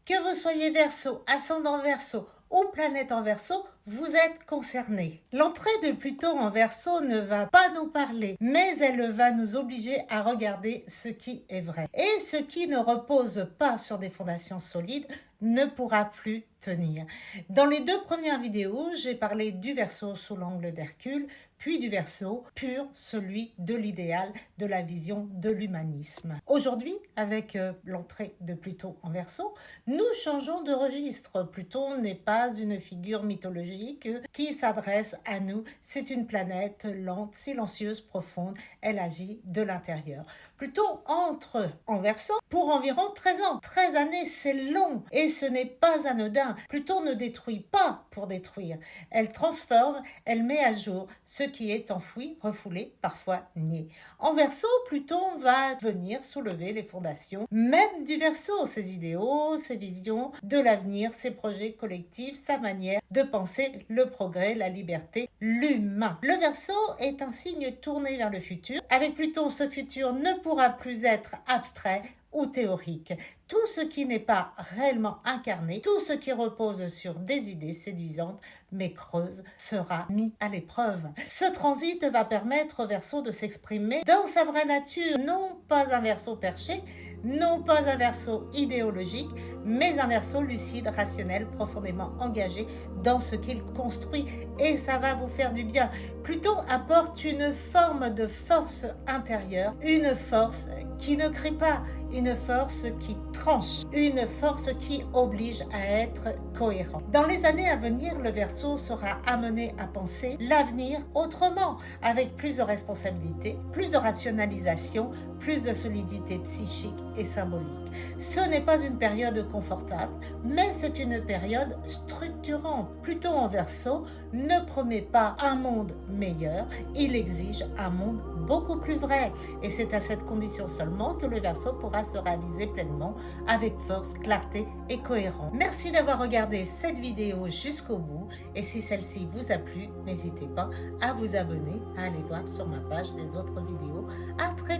Que vous soyez Verseau, ascendant Verseau ou planète en Verseau, vous êtes concerné. L'entrée de Pluton en Verseau ne va pas nous parler, mais elle va nous obliger à regarder ce qui est vrai. Et ce qui ne repose pas sur des fondations solides ne pourra plus tenir. Dans les 2 premières vidéos, j'ai parlé du Verseau sous l'angle d'Hercule, puis du Verseau pur, celui de l'idéal, de la vision de l'humanisme. Aujourd'hui, avec l'entrée de Pluton en Verseau, nous changeons de registre. Pluton n'est pas une figure mythologique qui s'adresse à nous. C'est une planète lente, silencieuse, profonde. Elle agit de l'intérieur. Pluton entre en Verseau pour environ 13 ans. 13 années, c'est long et ce n'est pas anodin. Pluton ne détruit pas pour détruire. Elle transforme, elle met à jour ce qui est enfoui, refoulé, parfois nié. En Verseau, Pluton va venir soulever les fondations même du Verseau, ses idéaux, ses visions de l'avenir, ses projets collectifs, sa manière de penser le progrès, la liberté, l'humain. Le Verseau est un signe tourné vers le futur. Avec Pluton, ce futur ne pourra plus être abstrait ou théorique. Tout ce qui n'est pas réellement incarné, tout ce qui repose sur des idées séduisantes mais creuses sera mis à l'épreuve. Ce transit va permettre au Verseau de s'exprimer dans sa vraie nature, non pas un Verseau perché, non pas un Verseau idéologique, mais un Verseau lucide, rationnel, profondément engagé dans ce qu'il construit. Et ça va vous faire du bien. Pluton apporte une forme de force intérieure, une force qui ne crie pas, une force qui tranche, une force qui oblige à être cohérent. Dans les années à venir, le Verseau sera amené à penser l'avenir autrement, avec plus de responsabilité, plus de rationalisation, plus de solidité psychique et symbolique. Ce n'est pas une période confortable, mais c'est une période structurante. Pluton en Verseau ne promet pas un monde meilleur, il exige un monde beaucoup plus vrai. Et c'est à cette condition seulement que le Verseau pourra se réaliser pleinement avec force, clarté et cohérence. Merci d'avoir regardé cette vidéo jusqu'au bout. Et si celle-ci vous a plu, n'hésitez pas à vous abonner, à aller voir sur ma page les autres vidéos. À très